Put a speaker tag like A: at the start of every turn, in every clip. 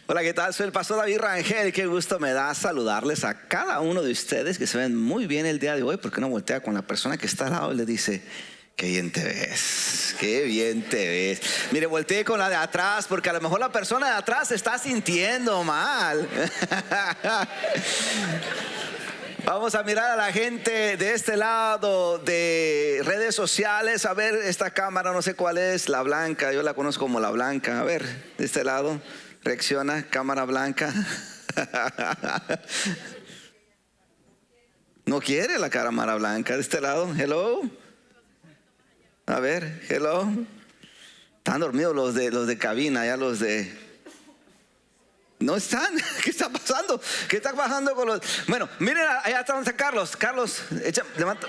A: Hola, ¿qué tal? Soy el pastor David Rangel. Qué gusto me da saludarles a cada uno de ustedes que se ven muy bien el día de hoy. ¿Por qué no voltea con la persona que está al lado y le dice: qué bien te ves, qué bien te ves? Mire, voltee con la de atrás, porque a lo mejor la persona de atrás se está sintiendo mal. Vamos a mirar a la gente de este lado de redes sociales. A ver, esta cámara, no sé cuál es, la blanca, yo la conozco como la blanca. A ver, de este lado, reacciona, cámara blanca. No quiere la cámara blanca. De este lado, hello. A ver, hello. Están dormidos los de cabina, ya los de... No están. ¿Qué está pasando? ¿Qué está pasando con los...? Bueno, miren, allá está donde está Carlos. Carlos, levanta.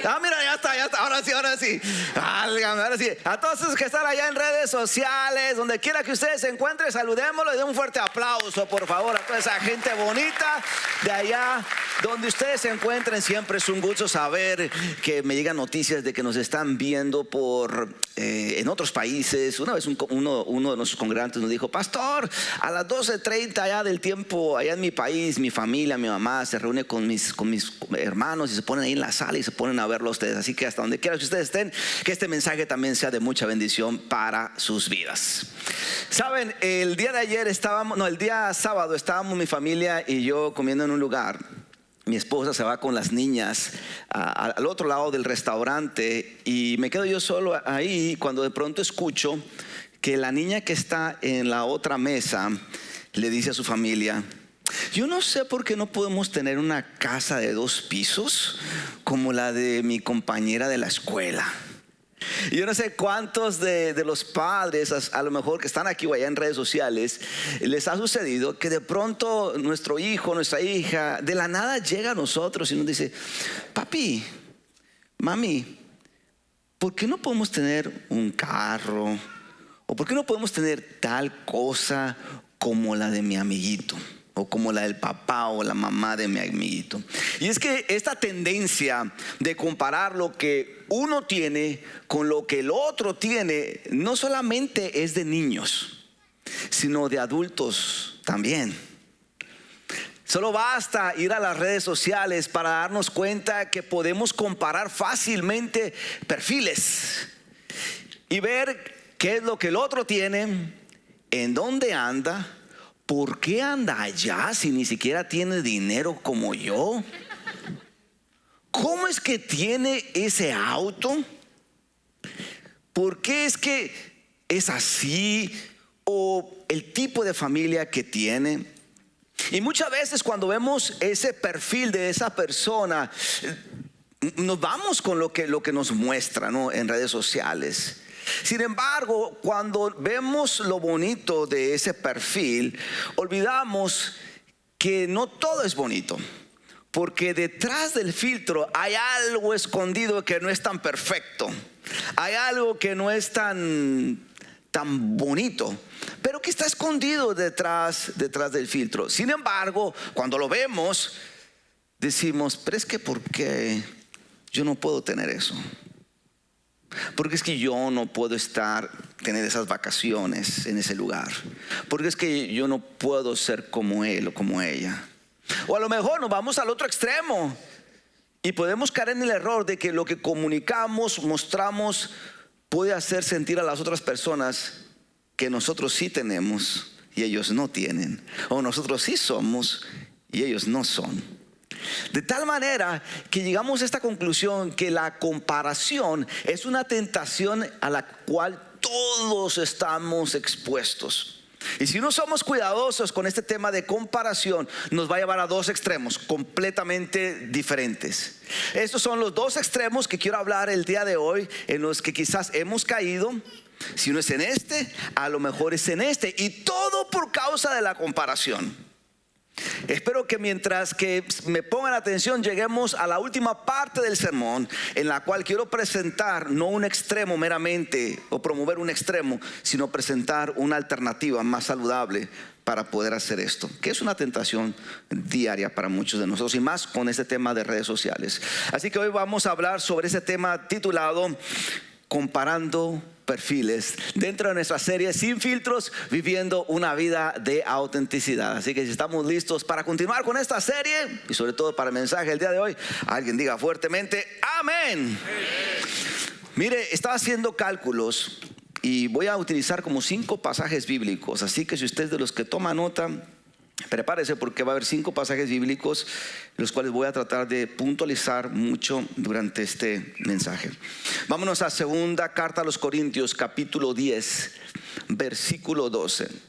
A: Ah, mira, ya está. Ahora sí. Válgame, ahora sí. A todos esos que están allá en redes sociales, donde quiera que ustedes se encuentren, saludémoslos y den un fuerte aplauso, por favor, a toda esa gente bonita de allá donde ustedes se encuentren. Siempre es un gusto saber que me llegan noticias de que nos están viendo en otros países. Una vez uno de nuestros congregantes nos dijo: pastor, a las 12:30 allá del tiempo, allá en mi país, mi familia, mi mamá se reúne con mis hermanos y se ponen ahí en la sala y se ponen a verlo a ustedes. Así que hasta donde quiera que ustedes estén, que este mensaje también sea de mucha bendición para sus vidas. Saben, el día sábado estábamos mi familia y yo comiendo en un lugar. Mi esposa se va con las niñas al otro lado del restaurante y me quedo yo solo ahí cuando de pronto escucho que la niña que está en la otra mesa le dice a su familia: yo no sé por qué no podemos tener una casa de 2 pisos como la de mi compañera de la escuela. Y yo no sé cuántos de los padres, a lo mejor que están aquí o allá en redes sociales, les ha sucedido que de pronto nuestro hijo, nuestra hija, de la nada llega a nosotros y nos dice: papi, mami, ¿por qué no podemos tener un carro? ¿O por qué no podemos tener tal cosa como la de mi amiguito? O como la del papá o la mamá de mi amiguito. Y es que esta tendencia de comparar lo que uno tiene con lo que el otro tiene no solamente es de niños, sino de adultos también. Solo basta ir a las redes sociales para darnos cuenta que podemos comparar fácilmente perfiles y ver qué es lo que el otro tiene, en dónde anda. ¿Por qué anda allá si ni siquiera tiene dinero como yo? ¿Cómo es que tiene ese auto? ¿Por qué es que es así? ¿O el tipo de familia que tiene? Y muchas veces cuando vemos ese perfil de esa persona, nos vamos con lo que nos muestra, ¿no?, en redes sociales. Sin embargo, cuando vemos lo bonito de ese perfil, olvidamos que no todo es bonito, porque detrás del filtro hay algo escondido que no es tan perfecto. Hay algo que no es tan bonito, pero que está escondido detrás del filtro. Sin embargo, cuando lo vemos, decimos: pero es que ¿por qué yo no puedo tener eso? Porque es que yo no puedo tener esas vacaciones en ese lugar. Porque es que yo no puedo ser como él o como ella. O a lo mejor nos vamos al otro extremo y podemos caer en el error de que lo que comunicamos, mostramos, puede hacer sentir a las otras personas que nosotros sí tenemos y ellos no tienen. O nosotros sí somos y ellos no son. De tal manera que llegamos a esta conclusión que la comparación es una tentación a la cual todos estamos expuestos. Y si no somos cuidadosos con este tema de comparación, nos va a llevar a 2 extremos completamente diferentes. Estos son los 2 extremos que quiero hablar el día de hoy, en los que quizás hemos caído. Si no es en este, a lo mejor es en este. Y todo por causa de la comparación. Espero que mientras que me pongan atención lleguemos a la última parte del sermón, en la cual quiero presentar no un extremo meramente o promover un extremo, sino presentar una alternativa más saludable para poder hacer esto, que es una tentación diaria para muchos de nosotros, y más con este tema de redes sociales. Así que hoy vamos a hablar sobre ese tema titulado: comparando perfiles dentro de nuestra serie Sin Filtros, viviendo una vida de autenticidad. Así que si estamos listos para continuar con esta serie y sobre todo para el mensaje del día de hoy, alguien diga fuertemente amén. Mire, estaba haciendo cálculos y voy a utilizar como 5 pasajes bíblicos, así que si usted es de los que toma nota, prepárese porque va a haber 5 pasajes bíblicos, los cuales voy a tratar de puntualizar mucho durante este mensaje. Vámonos a segunda carta a los Corintios, capítulo 10, versículo 12. Eso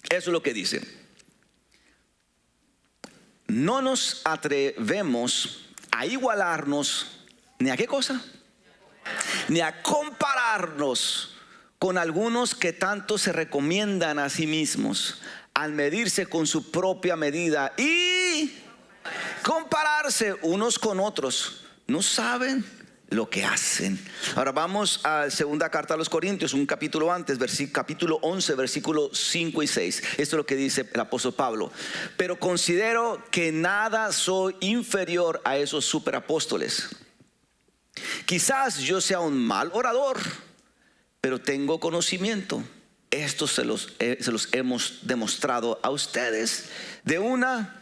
A: es lo que dice: no nos atrevemos a igualarnos, ¿ni a qué cosa? Ni a compararnos con algunos que tanto se recomiendan a sí mismos, al medirse con su propia medida y compararse unos con otros. ¿No saben lo que hacen? Ahora vamos a segunda carta a los Corintios, un capítulo antes, capítulo 11, versículos 5 y 6. Esto es lo que dice el apóstol Pablo: pero considero que nada soy inferior a esos superapóstoles. Quizás yo sea un mal orador, pero tengo conocimiento. Esto se los hemos demostrado a ustedes de una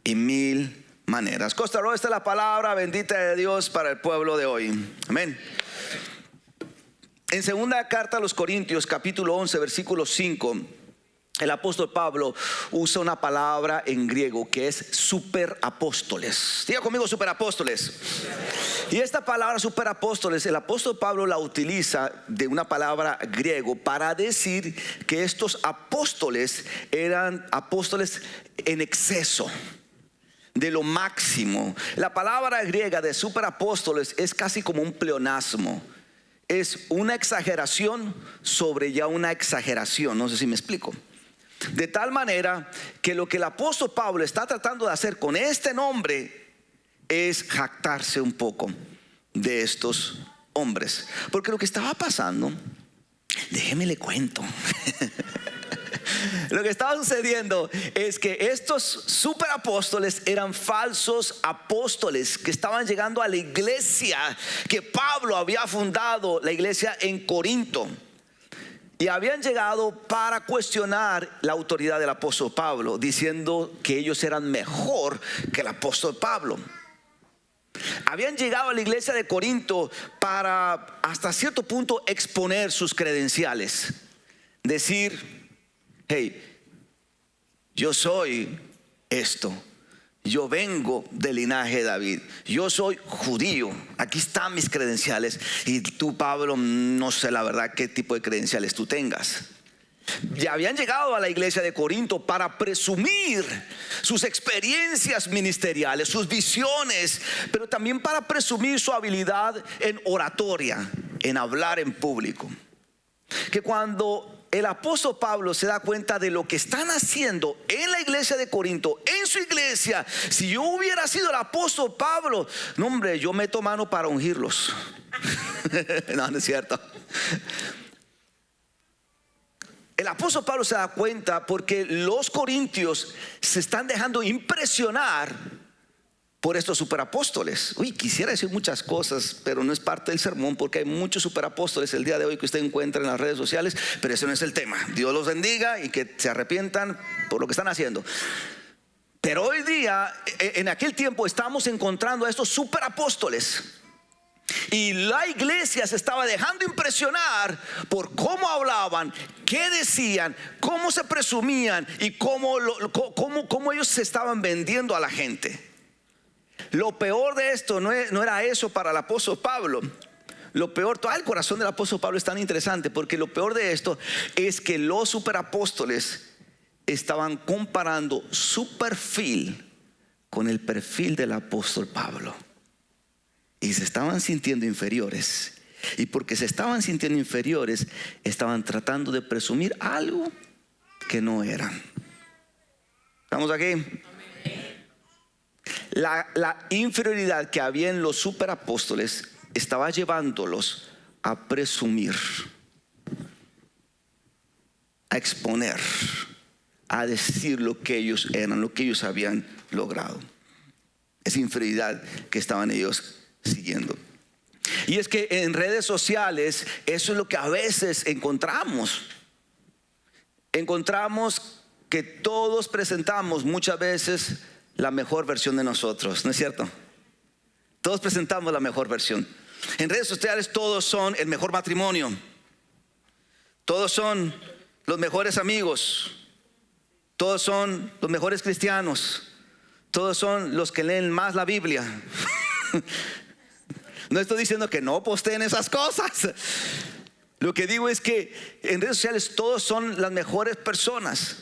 A: y mil maneras. Costa Rica, esta es la palabra bendita de Dios para el pueblo de hoy. Amén. En segunda carta a los Corintios, capítulo 11, versículo 5, el apóstol Pablo usa una palabra en griego que es superapóstoles. Diga conmigo, superapóstoles. Y esta palabra superapóstoles, el apóstol Pablo la utiliza de una palabra griego para decir que estos apóstoles eran apóstoles en exceso, de lo máximo. La palabra griega de superapóstoles es casi como un pleonasmo. Es una exageración sobre ya una exageración. No sé si me explico. De tal manera que lo que el apóstol Pablo está tratando de hacer con este nombre es jactarse un poco de estos hombres. Porque lo que estaba pasando, déjeme le cuento. Lo que estaba sucediendo es que estos superapóstoles eran falsos apóstoles que estaban llegando a la iglesia que Pablo había fundado, la iglesia en Corinto. Y habían llegado para cuestionar la autoridad del apóstol Pablo, diciendo que ellos eran mejor que el apóstol Pablo. Habían llegado a la iglesia de Corinto para hasta cierto punto exponer sus credenciales. Decir: hey, yo soy esto. Yo vengo del linaje de David. Yo soy judío. Aquí están mis credenciales. Y tú, Pablo, no sé la verdad qué tipo de credenciales tú tengas. Ya habían llegado a la iglesia de Corinto para presumir sus experiencias ministeriales, sus visiones, pero también para presumir su habilidad en oratoria, en hablar en público. Que cuando el apóstol Pablo se da cuenta de lo que están haciendo en la iglesia de Corinto, en su iglesia, si yo hubiera sido el apóstol Pablo, no hombre, yo meto mano para ungirlos. No es cierto. El apóstol Pablo se da cuenta porque los corintios se están dejando impresionar por estos superapóstoles. Uy, quisiera decir muchas cosas, pero no es parte del sermón, porque hay muchos superapóstoles el día de hoy que usted encuentra en las redes sociales, pero ese no es el tema. Dios los bendiga y que se arrepientan por lo que están haciendo. Pero hoy día, en aquel tiempo, estamos encontrando a estos superapóstoles. Y la iglesia se estaba dejando impresionar por cómo hablaban, qué decían, cómo se presumían y cómo ellos se estaban vendiendo a la gente. Lo peor de esto no era eso para el apóstol Pablo. Lo peor, todo el corazón del apóstol Pablo es tan interesante, porque lo peor de esto es que los superapóstoles estaban comparando su perfil con el perfil del apóstol Pablo. Y se estaban sintiendo inferiores. Y porque se estaban sintiendo inferiores, estaban tratando de presumir algo que no eran. ¿Estamos aquí? La inferioridad que había en los superapóstoles estaba llevándolos a presumir, a exponer, a decir lo que ellos eran, lo que ellos habían logrado. Esa inferioridad que estaban ellos siguiendo. Y es que en redes sociales eso es lo que a veces encontramos. Encontramos que todos presentamos muchas veces la mejor versión de nosotros, ¿no es cierto? Todos presentamos la mejor versión. En redes sociales todos son el mejor matrimonio, todos son los mejores amigos, todos son los mejores cristianos, todos son los que leen más la Biblia. No estoy diciendo que no posteen esas cosas. Lo que digo es que en redes sociales todos son las mejores personas.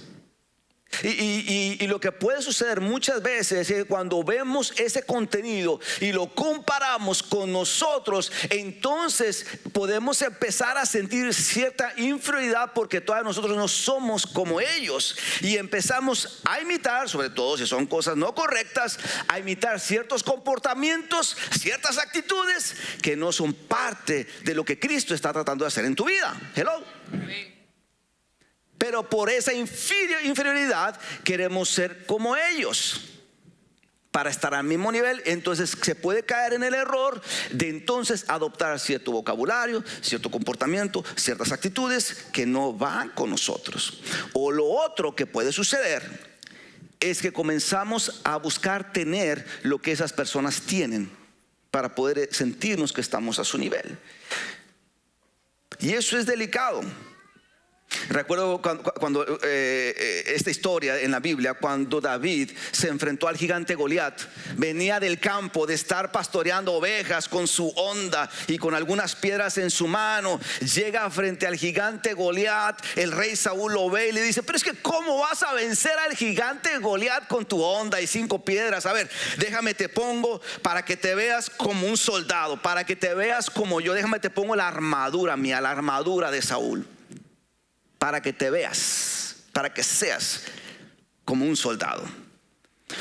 A: Y lo que puede suceder muchas veces es que cuando vemos ese contenido y lo comparamos con nosotros, entonces podemos empezar a sentir cierta inferioridad porque todavía nosotros no somos como ellos. Y empezamos a imitar, sobre todo si son cosas no correctas, a imitar ciertos comportamientos, ciertas actitudes que no son parte de lo que Cristo está tratando de hacer en tu vida. Hello. Pero por esa inferioridad queremos ser como ellos para estar al mismo nivel. Entonces se puede caer en el error de entonces adoptar cierto vocabulario, cierto comportamiento, ciertas actitudes que no van con nosotros. O lo otro que puede suceder es que comenzamos a buscar tener lo que esas personas tienen para poder sentirnos que estamos a su nivel. Y eso es delicado. Recuerdo cuando esta historia en la Biblia, cuando David se enfrentó al gigante Goliat. Venía del campo de estar pastoreando ovejas con su honda y con algunas piedras en su mano. Llega frente al gigante Goliat. El rey Saúl lo ve y le dice: pero es que ¿cómo vas a vencer al gigante Goliat con tu honda y 5 piedras? A ver, déjame te pongo para que te veas como un soldado, para que te veas como yo. Déjame te pongo la armadura mía, la armadura de Saúl, para que te veas, para que seas como un soldado.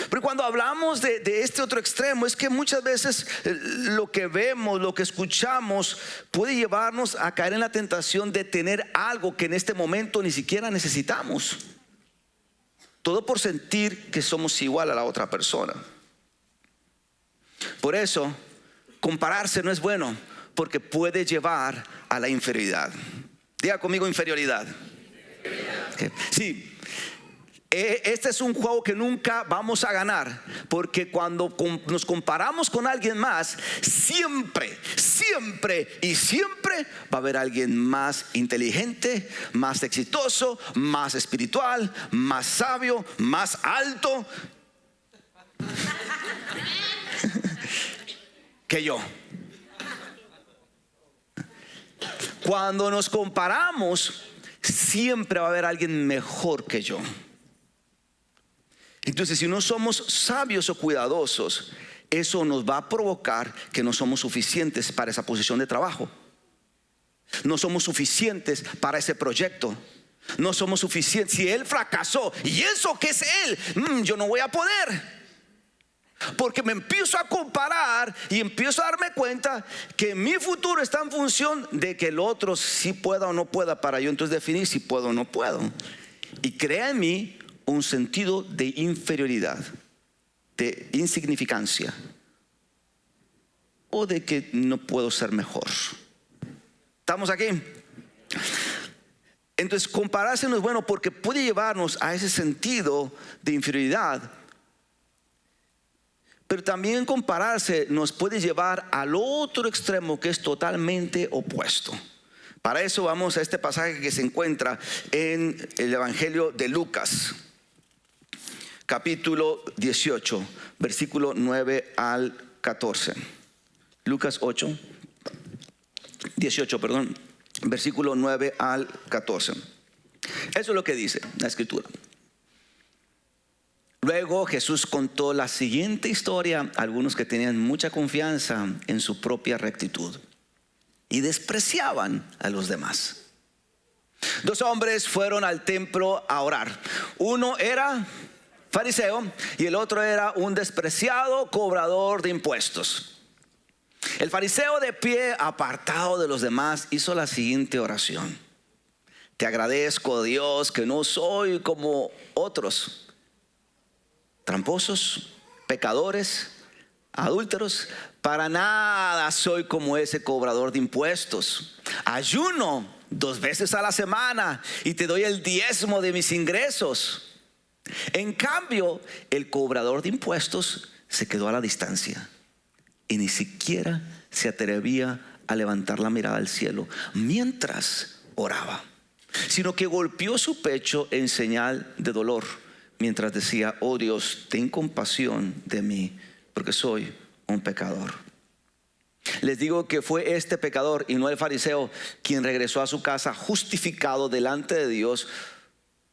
A: Pero cuando hablamos de este otro extremo, es que muchas veces lo que vemos, lo que escuchamos, puede llevarnos a caer en la tentación de tener algo que en este momento ni siquiera necesitamos. Todo por sentir que somos igual a la otra persona. Por eso, compararse no es bueno, porque puede llevar a la inferioridad. Diga conmigo: inferioridad. Sí. Este es un juego que nunca vamos a ganar, porque cuando nos comparamos con alguien más, siempre va a haber alguien más inteligente, más exitoso, más espiritual, más sabio, más alto que yo. Cuando nos comparamos, siempre va a haber alguien mejor que yo. Entonces, si no somos sabios o cuidadosos, eso nos va a provocar que no somos suficientes para esa posición de trabajo. No somos suficientes para ese proyecto. No somos suficientes. Si él fracasó, y eso que es él, yo no voy a poder. Porque me empiezo a comparar y empiezo a darme cuenta que mi futuro está en función de que el otro sí pueda o no pueda, para yo entonces definir si puedo o no puedo. Y crea en mí un sentido de inferioridad, de insignificancia, o de que no puedo ser mejor. ¿Estamos aquí? Entonces, compararse no es bueno, porque puede llevarnos a ese sentido de inferioridad. Pero también compararse nos puede llevar al otro extremo, que es totalmente opuesto. Para eso vamos a este pasaje que se encuentra en el Evangelio de Lucas, capítulo 18, versículo 9 al 14. Lucas 18, versículo 9 al 14. Eso es lo que dice la escritura. Luego Jesús contó la siguiente historia a algunos que tenían mucha confianza en su propia rectitud y despreciaban a los demás. 2 hombres fueron al templo a orar. Uno era fariseo y el otro era un despreciado cobrador de impuestos. El fariseo, de pie, apartado de los demás, hizo la siguiente oración: te agradezco, Dios, que no soy como otros, tramposos, pecadores, adúlteros, Para nada soy como ese cobrador de impuestos. Ayuno 2 veces a la semana y te doy el diezmo de mis ingresos. En cambio, el cobrador de impuestos se quedó a la distancia y ni siquiera se atrevía a levantar la mirada al cielo mientras oraba, sino que golpeó su pecho en señal de dolor mientras decía: oh Dios, ten compasión de mí, porque soy un pecador. Les digo que fue este pecador y no el fariseo quien regresó a su casa justificado delante de Dios,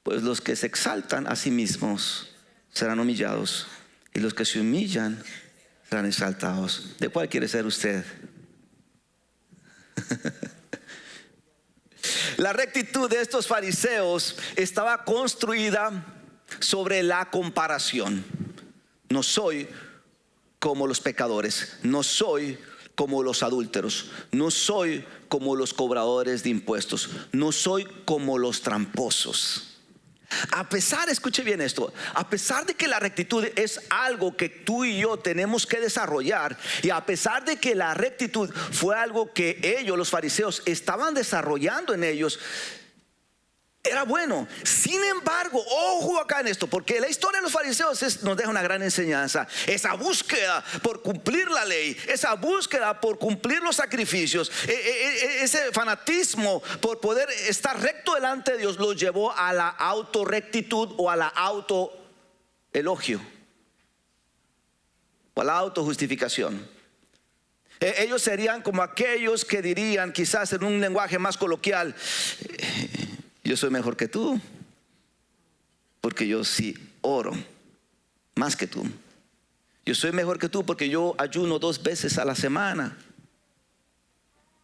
A: pues los que se exaltan a sí mismos serán humillados y los que se humillan serán exaltados. ¿De cuál quiere ser usted? La rectitud de estos fariseos estaba construida sobre la comparación. No soy como los pecadores, no soy como los adúlteros, no soy como los cobradores de impuestos, no soy como los tramposos. A pesar, escuche bien esto, a pesar de que la rectitud es algo que tú y yo tenemos que desarrollar, y a pesar de que la rectitud fue algo que ellos, los fariseos, estaban desarrollando en ellos, era bueno. Sin embargo, ojo acá en esto, porque la historia de los fariseos nos deja una gran enseñanza. Esa búsqueda por cumplir la ley, esa búsqueda por cumplir los sacrificios, ese fanatismo por poder estar recto delante de Dios, los llevó a la autorrectitud o a la autoelogio o a la autojustificación. Ellos serían como aquellos que dirían, quizás en un lenguaje más coloquial: yo soy mejor que tú, porque yo sí oro más que tú. Yo soy mejor que tú porque yo ayuno 2 veces a la semana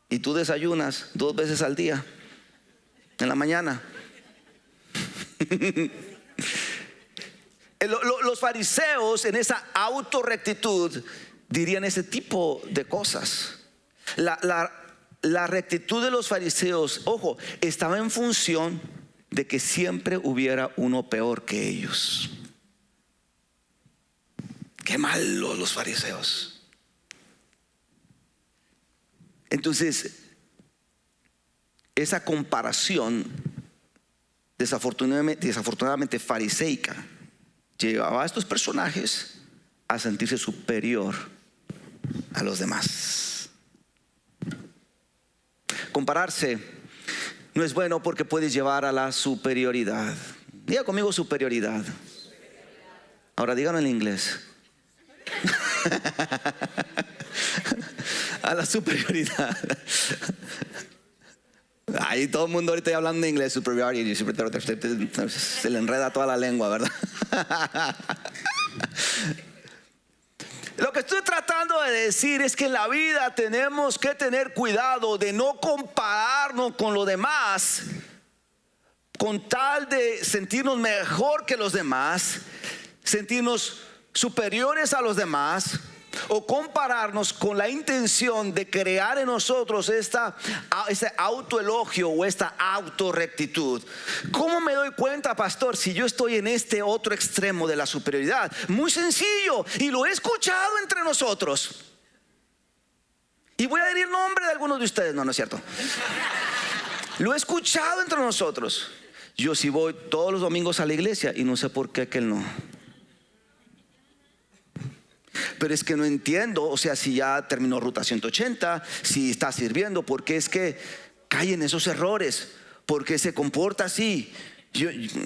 A: y tú desayunas 2 veces al día, en la mañana. Los fariseos en esa autorrectitud dirían ese tipo de cosas. La rectitud de los fariseos, ojo, estaba en función de que siempre hubiera uno peor que ellos. Qué malos los fariseos. Entonces, esa comparación desafortunadamente fariseica llevaba a estos personajes a sentirse superior a los demás. Compararse no es bueno porque puede llevar a la superioridad. Diga conmigo: superioridad. Ahora díganlo en inglés. A la superioridad. Ahí todo el mundo ahorita hablando en inglés. Superiority. Se le enreda toda la lengua, ¿verdad? Lo que estoy tratando de decir es que en la vida tenemos que tener cuidado de no compararnos con los demás con tal de sentirnos mejor que los demás, sentirnos superiores a los demás, o compararnos con la intención de crear en nosotros ese autoelogio o esta autorrectitud. ¿Cómo me doy cuenta, pastor, si yo estoy en este otro extremo de la superioridad? Muy sencillo, y lo he escuchado entre nosotros. Y voy a decir el nombre de algunos de ustedes. No es cierto. Lo he escuchado entre nosotros. Yo sí voy todos los domingos a la iglesia y no sé por qué aquel no. Pero es que no entiendo, o sea, si ya terminó Ruta 180, si está sirviendo, ¿por qué es que cae en esos errores? ¿Por qué se comporta así?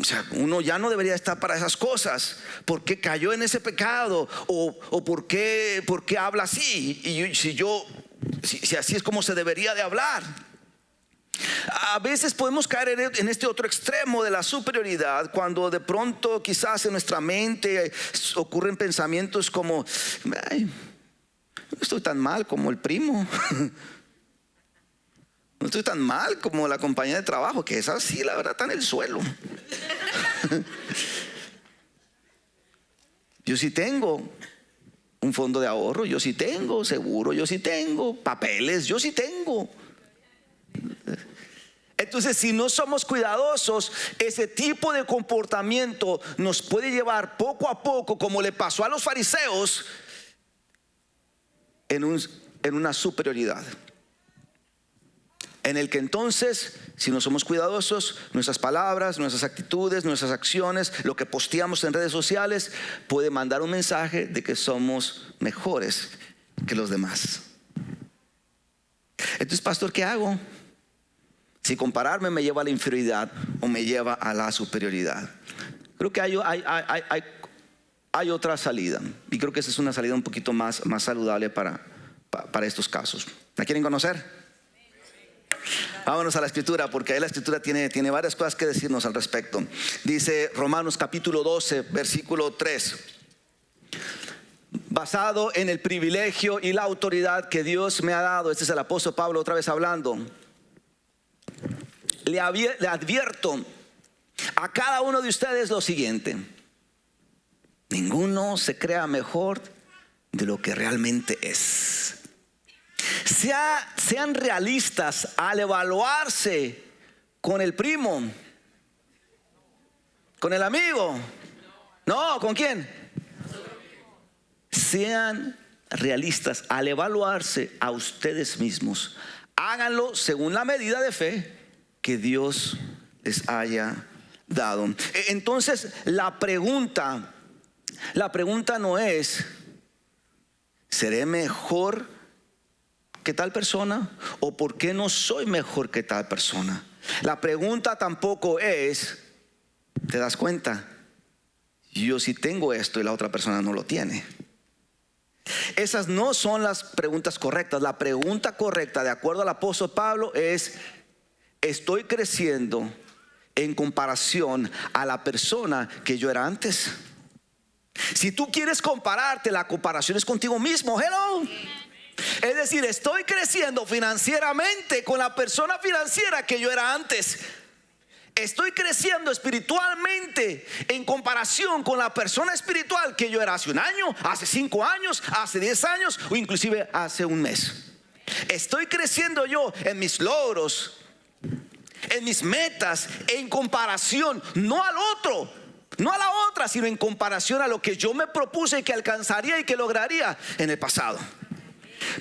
A: O sea, uno ya no debería estar para esas cosas. ¿Por qué cayó en ese pecado? ¿O por qué habla así? Y si así es como se debería de hablar. A veces podemos caer en este otro extremo de la superioridad cuando de pronto quizás en nuestra mente ocurren pensamientos como: ay, no estoy tan mal como el primo, no estoy tan mal como la compañía de trabajo, que esa sí, la verdad, está en el suelo. Yo sí tengo un fondo de ahorro, yo sí tengo seguro, yo sí tengo papeles, yo sí tengo. Entonces, si no somos cuidadosos, ese tipo de comportamiento nos puede llevar poco a poco, como le pasó a los fariseos, en una superioridad, en el que entonces, si no somos cuidadosos, nuestras palabras, nuestras actitudes, nuestras acciones, lo que posteamos en redes sociales, puede mandar un mensaje de que somos mejores que los demás. Entonces, pastor, ¿qué hago? Si compararme me lleva a la inferioridad o me lleva a la superioridad. Creo que hay otra salida, y creo que esa es una salida un poquito más saludable para estos casos. ¿La quieren conocer? Vámonos a la escritura, porque ahí la escritura tiene varias cosas que decirnos al respecto. Dice Romanos capítulo 12, versículo 3. Basado en el privilegio y la autoridad que Dios me ha dado, este es el apóstol Pablo otra vez hablando, le advierto a cada uno de ustedes lo siguiente: ninguno se crea mejor de lo que realmente es. Sean realistas al evaluarse con el primo, con el amigo. No, ¿con quién? Sean realistas al evaluarse a ustedes mismos. Háganlo según la medida de fe que Dios les haya dado. Entonces la pregunta no es: ¿seré mejor que tal persona? ¿O por qué no soy mejor que tal persona? La pregunta tampoco es: ¿te das cuenta? Yo sí tengo esto y la otra persona no lo tiene. Esas no son las preguntas correctas. La pregunta correcta, de acuerdo al apóstol Pablo, es: ¿estoy creciendo en comparación a la persona que yo era antes? Si tú quieres compararte, la comparación es contigo mismo. Hello. Es decir, estoy creciendo financieramente con la persona financiera que yo era antes. Estoy creciendo espiritualmente en comparación con la persona espiritual que yo era hace un año, hace 5 años, hace 10 años o inclusive hace un mes. Estoy creciendo yo en mis logros, en mis metas, en comparación, no al otro, no a la otra, sino en comparación a lo que yo me propuse que alcanzaría y que lograría en el pasado.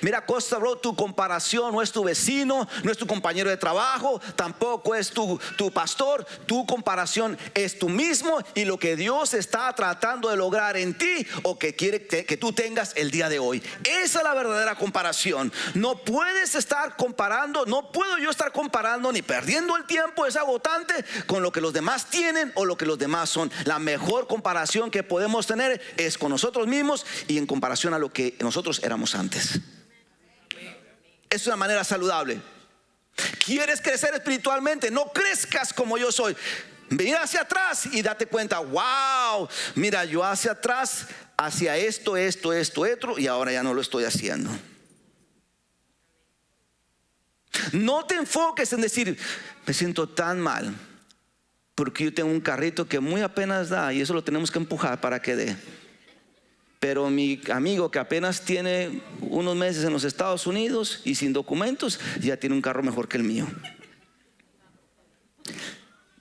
A: Mira, Costa Road, tu comparación no es tu vecino, no es tu compañero de trabajo, tampoco es tu pastor. Tu comparación es tú mismo y lo que Dios está tratando de lograr en ti o que quiere que tú tengas el día de hoy. Esa es la verdadera comparación. No puedes estar comparando, no puedo yo estar comparando ni perdiendo el tiempo, es agotante, con lo que los demás tienen o lo que los demás son. La mejor comparación que podemos tener es con nosotros mismos y en comparación a lo que nosotros éramos antes. Es una manera saludable. ¿Quieres crecer espiritualmente? No crezcas como yo soy. Mira hacia atrás y date cuenta: wow, mira, yo hacia atrás hacía esto, y ahora ya no lo estoy haciendo. No te enfoques en decir: me siento tan mal porque yo tengo un carrito que muy apenas da y eso lo tenemos que empujar para que dé. Pero mi amigo que apenas tiene unos meses en los Estados Unidos y sin documentos ya tiene un carro mejor que el mío.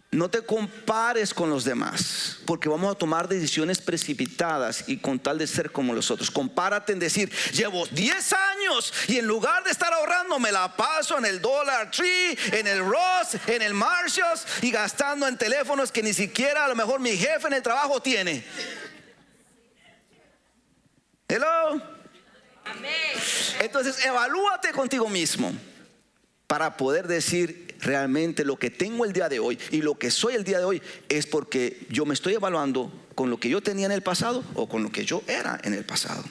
A: No te compares con los demás, porque vamos a tomar decisiones precipitadas y con tal de ser como los otros. Compárate en decir: llevo 10 años y en lugar de estar ahorrando me la paso en el Dollar Tree, en el Ross, en el Marshalls y gastando en teléfonos que ni siquiera a lo mejor mi jefe en el trabajo tiene. Hello. Entonces evalúate contigo mismo para poder decir: realmente lo que tengo el día de hoy y lo que soy el día de hoy es porque yo me estoy evaluando con lo que yo tenía en el pasado o con lo que yo era en el pasado.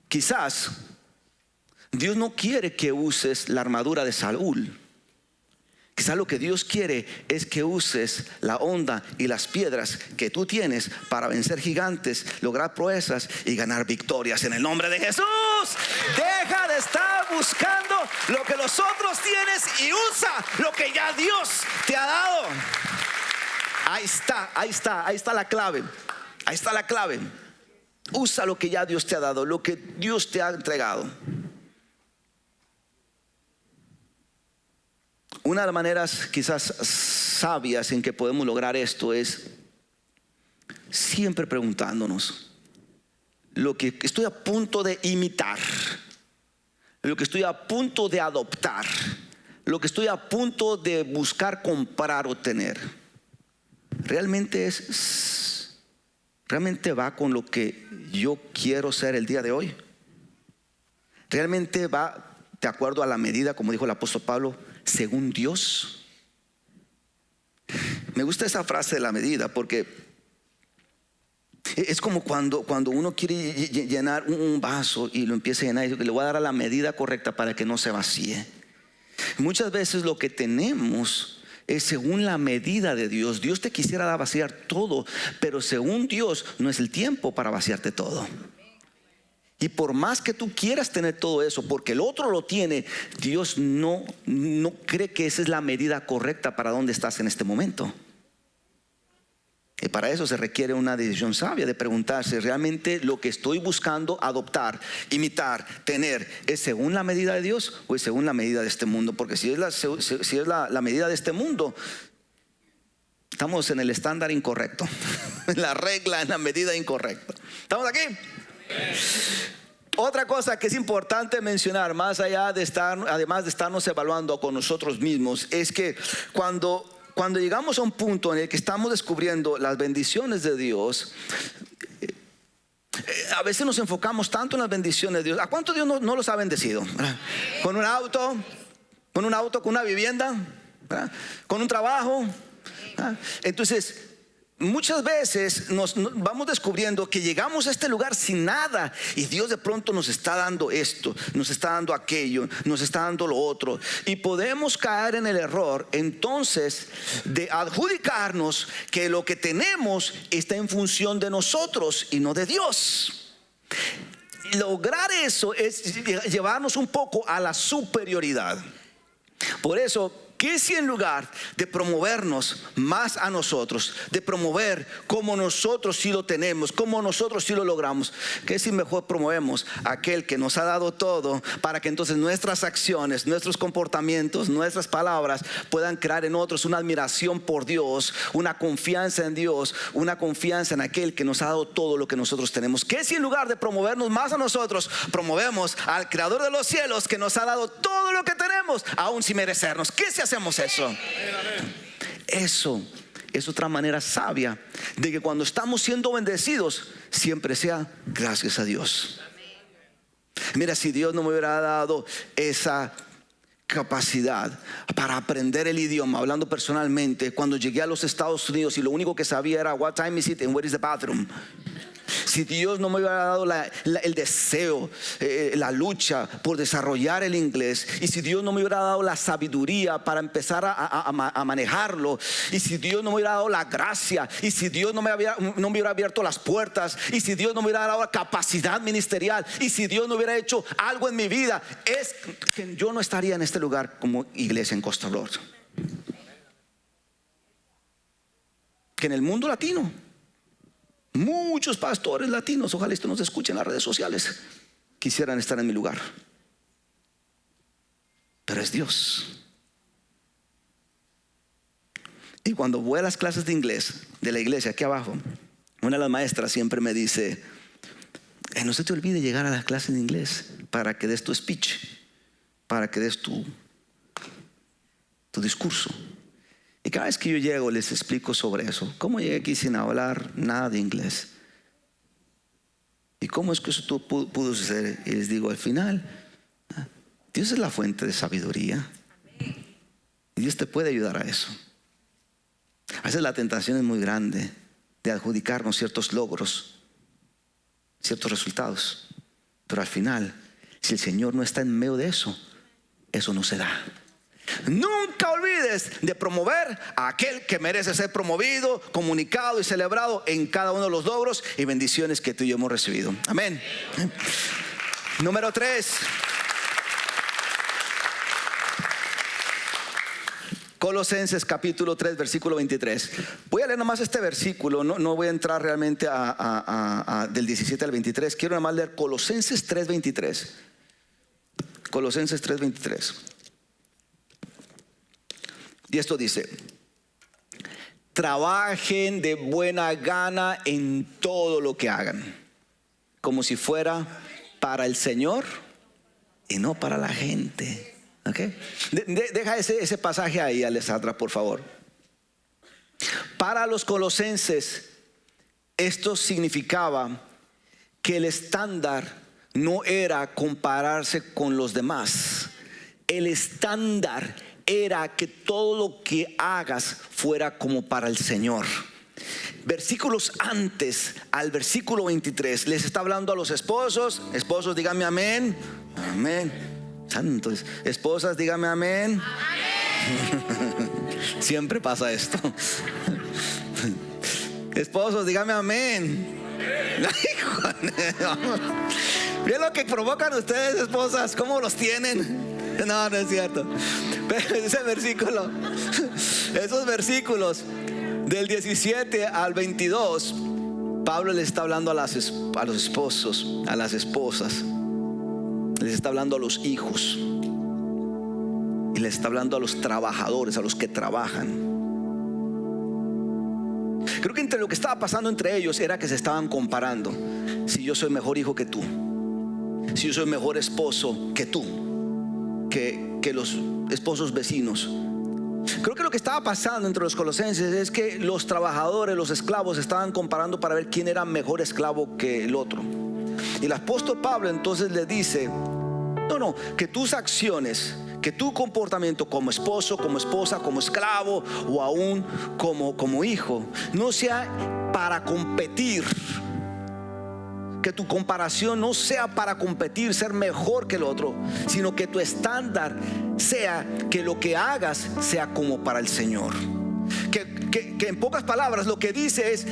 A: Quizás Dios no quiere que uses la armadura de Saúl. Quizás lo que Dios quiere es que uses la honda y las piedras que tú tienes para vencer gigantes, lograr proezas y ganar victorias en el nombre de Jesús. Deja de estar buscando lo que los otros tienes y usa lo que ya Dios te ha dado. Ahí está la clave. Ahí está la clave. Usa lo que ya Dios te ha dado, lo que Dios te ha entregado. Una de las maneras quizás sabias en que podemos lograr esto es siempre preguntándonos: lo que estoy a punto de imitar, lo que estoy a punto de adoptar, lo que estoy a punto de buscar, comprar o tener, realmente va con lo que yo quiero ser el día de hoy? ¿Realmente va de acuerdo a la medida, como dijo el apóstol Pablo, según Dios? Me gusta esa frase de la medida, porque es como cuando uno quiere llenar un vaso y lo empieza a llenar, y le voy a dar a la medida correcta para que no se vacíe. Muchas veces lo que tenemos es según la medida de Dios. Dios te quisiera vaciar todo, pero según Dios no es el tiempo para vaciarte todo. Y por más que tú quieras tener todo eso, porque el otro lo tiene, Dios no cree que esa es la medida correcta para donde estás en este momento. Y para eso se requiere una decisión sabia de preguntarse: ¿realmente lo que estoy buscando adoptar, imitar, tener, es según la medida de Dios o es según la medida de este mundo? Porque si es la medida de este mundo, estamos en el estándar incorrecto, en la regla, en la medida incorrecta. ¿Estamos aquí? Otra cosa que es importante mencionar, además de estarnos evaluando con nosotros mismos, es que cuando llegamos a un punto en el que estamos descubriendo las bendiciones de Dios, a veces nos enfocamos tanto en las bendiciones de Dios. ¿A cuánto Dios no los ha bendecido? Con un auto, con una vivienda, con un trabajo. Entonces, muchas veces nos vamos descubriendo que llegamos a este lugar sin nada, y Dios de pronto nos está dando esto, nos está dando aquello, nos está dando lo otro, y podemos caer en el error entonces de adjudicarnos que lo que tenemos está en función de nosotros y no de Dios. Lograr eso es llevarnos un poco a la superioridad. Por eso, ¿qué si en lugar de promovernos más a nosotros, de promover como nosotros sí lo tenemos, como nosotros sí lo logramos, qué si mejor promovemos a aquel que nos ha dado todo, para que entonces nuestras acciones, nuestros comportamientos, nuestras palabras puedan crear en otros una admiración por Dios, una confianza en Dios, una confianza en aquel que nos ha dado todo lo que nosotros tenemos? ¿Qué si en lugar de promovernos más a nosotros, promovemos al Creador de los cielos, que nos ha dado todo lo que tenemos, aún sin merecernos? ¿Qué si hacemos eso? Eso es otra manera sabia de que cuando estamos siendo bendecidos, siempre sea gracias a Dios. Mira, si Dios no me hubiera dado esa capacidad para aprender el idioma, hablando personalmente, cuando llegué a los Estados Unidos y lo único que sabía era what time is it and where is the bathroom. Si Dios no me hubiera dado el deseo, la lucha por desarrollar el inglés, y si Dios no me hubiera dado la sabiduría para empezar a manejarlo, y si Dios no me hubiera dado la gracia, y si Dios no me hubiera abierto las puertas, y si Dios no me hubiera dado la capacidad ministerial, y si Dios no hubiera hecho algo en mi vida, es que yo no estaría en este lugar como iglesia en Costa Lord. Que en el mundo latino muchos pastores latinos, ojalá esto nos escuche en las redes sociales, quisieran estar en mi lugar, pero es Dios. Y cuando voy a las clases de inglés de la iglesia aquí abajo, una de las maestras siempre me dice: no se te olvide llegar a las clases de inglés para que des tu speech, para que des tu discurso. Y cada vez que yo llego les explico sobre eso. ¿Cómo llegué aquí sin hablar nada de inglés? ¿Y cómo es que eso pudo suceder? Y les digo, al final, Dios es la fuente de sabiduría. Y Dios te puede ayudar a eso. A veces la tentación es muy grande de adjudicarnos ciertos logros, ciertos resultados. Pero al final, si el Señor no está en medio de eso, eso no se da. Nunca olvides de promover a aquel que merece ser promovido, comunicado y celebrado en cada uno de los logros y bendiciones que tú y yo hemos recibido. Amén. Número 3. Colosenses capítulo 3 versículo 23. Voy a leer nomás este versículo, no voy a entrar realmente del 17 al 23. Quiero nomás leer Colosenses 3 23. Colosenses 3 23. Y esto dice: trabajen de buena gana en todo lo que hagan. como si fuera para el Señor y no para la gente. ¿Okay? Deja ese pasaje ahí, Alessandra, por favor. Para los colosenses, esto significaba que el estándar no era compararse con los demás. El estándar era que todo lo que hagas fuera como para el Señor. Versículos antes al versículo 23 les está hablando a los esposos. Esposos, díganme amén. Amén. Santos. Esposas, díganme amén. Siempre pasa esto. Esposos, díganme amén. Miren lo que provocan ustedes, esposas. ¿Cómo los tienen? No es cierto. Pero ese versículo, esos versículos del 17 al 22, Pablo le está hablando a los esposos, a las esposas, les está hablando a los hijos y les está hablando a los trabajadores, a los que trabajan. Creo que entre lo que estaba pasando entre ellos era que se estaban comparando. Si yo soy mejor hijo que tú, si yo soy mejor esposo que tú, que los esposos vecinos. Creo que lo que estaba pasando entre los colosenses es que los trabajadores, los esclavos, estaban comparando para ver quién era mejor esclavo que el otro. Y el apóstol Pablo entonces le dice: no, que tus acciones, que tu comportamiento como esposo, como esposa, como esclavo o aún como hijo, no sea para competir. Que tu comparación no sea para competir, ser mejor que el otro, sino que tu estándar sea que lo que hagas sea como para el Señor. Que en pocas palabras lo que dice es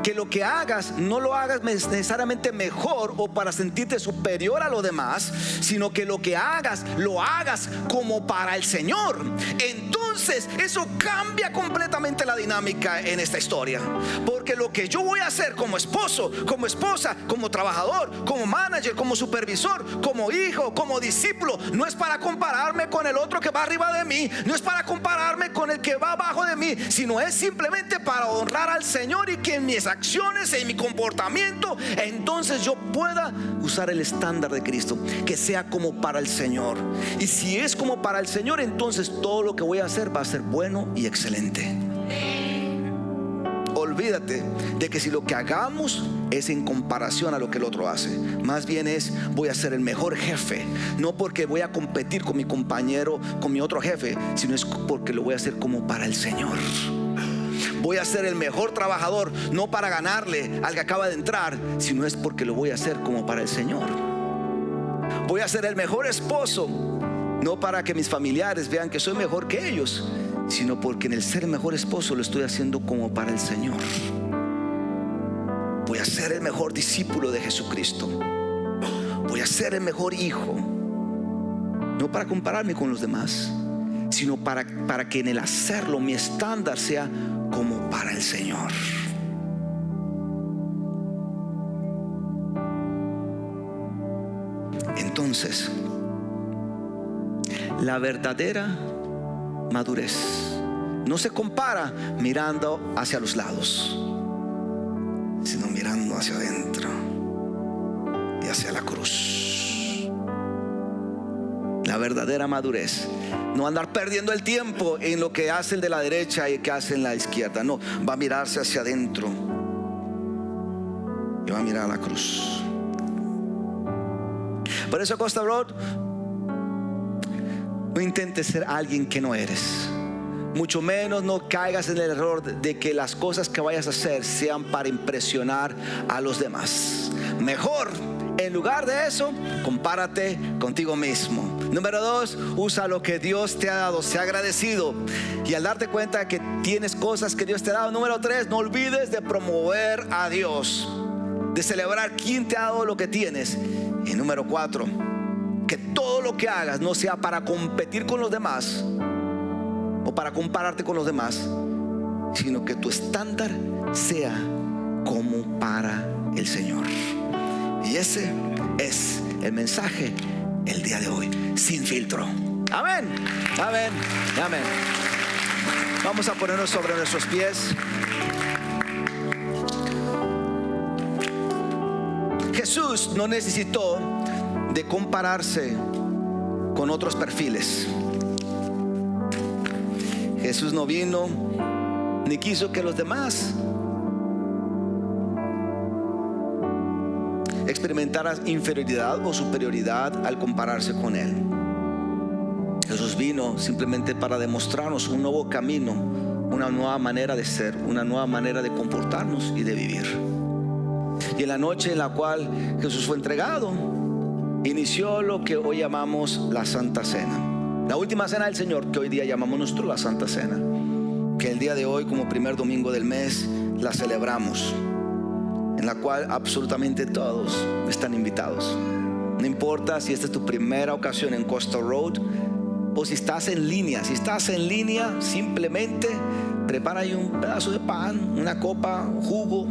A: que lo que hagas no lo hagas necesariamente mejor o para sentirte superior a los demás, sino que lo que hagas lo hagas como para el Señor. Entonces eso cambia completamente la dinámica en esta historia, porque lo que yo voy a hacer como esposo, como esposa, como trabajador, como manager, como supervisor, como hijo, como discípulo, no es para compararme con el otro que va arriba de mí, no es para compararme con el que va abajo de mí, sino es simplemente para honrar al Señor y que en mis acciones, en mi comportamiento, entonces yo pueda usar el estándar de Cristo, que sea como para el Señor. Y si es como para el Señor, entonces todo lo que voy a hacer va a ser bueno y excelente. Olvídate de que si lo que hagamos es en comparación a lo que el otro hace, más bien es: voy a ser el mejor jefe, no porque voy a competir con mi compañero, con mi otro jefe, sino es porque lo voy a hacer como para el Señor. Voy a ser el mejor trabajador, no para ganarle al que acaba de entrar, sino es porque lo voy a hacer como para el Señor. Voy a ser el mejor esposo, no para que mis familiares vean que soy mejor que ellos, sino porque en el ser el mejor esposo lo estoy haciendo como para el Señor. Voy a ser el mejor discípulo de Jesucristo. Voy a ser el mejor hijo, no para compararme con los demás, sino para que en el hacerlo mi estándar sea como para el Señor. Entonces, la verdadera madurez no se compara mirando hacia los lados, sino mirando hacia adentro y hacia la cruz. La verdadera madurez, no andar perdiendo el tiempo en lo que hace el de la derecha y el que hace en la izquierda. No, va a mirarse hacia adentro y va a mirar a la cruz. Por eso, Costa Road, no intentes ser alguien que no eres. Mucho menos no caigas en el error de que las cosas que vayas a hacer sean para impresionar a los demás. Mejor, en lugar de eso, compárate contigo mismo. Número 2, usa lo que Dios te ha dado, sea agradecido. Y al darte cuenta que tienes cosas que Dios te ha dado. Número 3, no olvides de promover a Dios, de celebrar quién te ha dado lo que tienes. Y número 4, que todo lo que hagas no sea para competir con los demás o para compararte con los demás, sino que tu estándar sea como para el Señor. Y ese es el mensaje el día de hoy, sin filtro. Amén, amén, amén. Vamos a ponernos sobre nuestros pies. Jesús no necesitó de compararse con otros perfiles. Jesús no vino ni quiso que los demás experimentaran inferioridad o superioridad al compararse con Él. Jesús vino simplemente para demostrarnos un nuevo camino, una nueva manera de ser, una nueva manera de comportarnos y de vivir. Y en la noche en la cual Jesús fue entregado, inició lo que hoy llamamos la Santa Cena, la última cena del Señor, que hoy día llamamos nosotros la Santa Cena, que el día de hoy, como primer domingo del mes, la celebramos, en la cual absolutamente todos están invitados. No importa si esta es tu primera ocasión en Coastal Road o si estás en línea. Si estás en línea, simplemente prepara ahí un pedazo de pan, una copa, un jugo.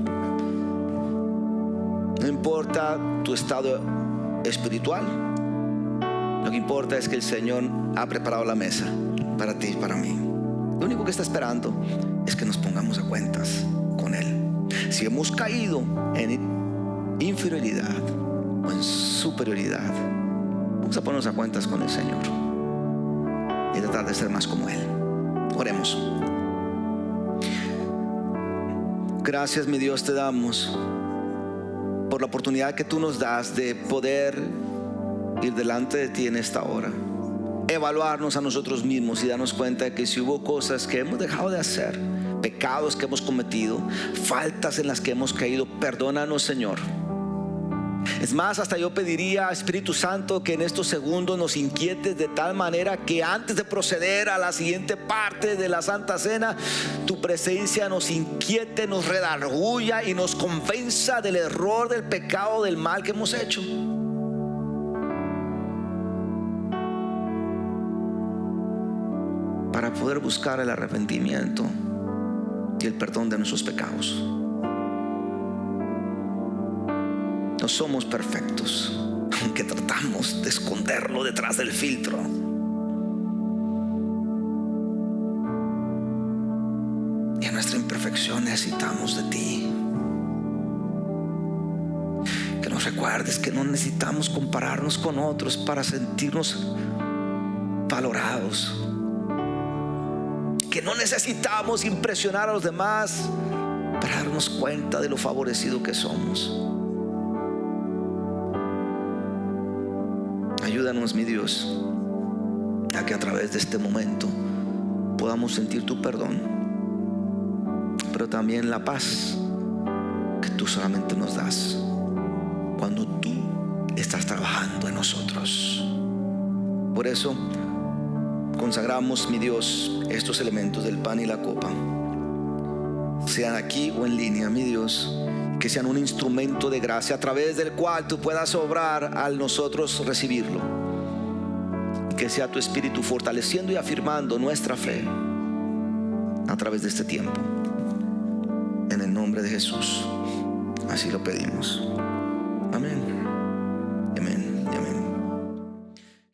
A: No importa tu estado espiritual, lo que importa es que el Señor ha preparado la mesa para ti y para mí. Lo único que está esperando es que nos pongamos a cuentas con Él. Si hemos caído en inferioridad o en superioridad, vamos a ponernos a cuentas con el Señor y tratar de ser más como Él. Oremos. Gracias, mi Dios, te damos por la oportunidad que tú nos das de poder ir delante de ti en esta hora, evaluarnos a nosotros mismos y darnos cuenta de que si hubo cosas que hemos dejado de hacer, pecados que hemos cometido, faltas en las que hemos caído, perdónanos, Señor. Es más, hasta yo pediría, Espíritu Santo, que en estos segundos nos inquietes de tal manera que antes de proceder a la siguiente parte de la Santa Cena, tu presencia nos inquiete, nos redarguya y nos convenza del error, del pecado, del mal que hemos hecho. Para poder buscar el arrepentimiento y el perdón de nuestros pecados. No somos perfectos, aunque tratamos de esconderlo detrás del filtro. Y en nuestra imperfección necesitamos de ti. Que nos recuerdes que no necesitamos compararnos con otros para sentirnos valorados. Que no necesitamos impresionar a los demás para darnos cuenta de lo favorecido que somos. Ayúdanos, mi Dios, a que a través de este momento podamos sentir tu perdón, pero también la paz que tú solamente nos das cuando tú estás trabajando en nosotros. Por eso consagramos, mi Dios, estos elementos del pan y la copa, sean aquí o en línea, mi Dios, que sean un instrumento de gracia a través del cual tú puedas obrar al nosotros recibirlo. Que sea tu Espíritu fortaleciendo y afirmando nuestra fe a través de este tiempo. En el nombre de Jesús, así lo pedimos. Amén.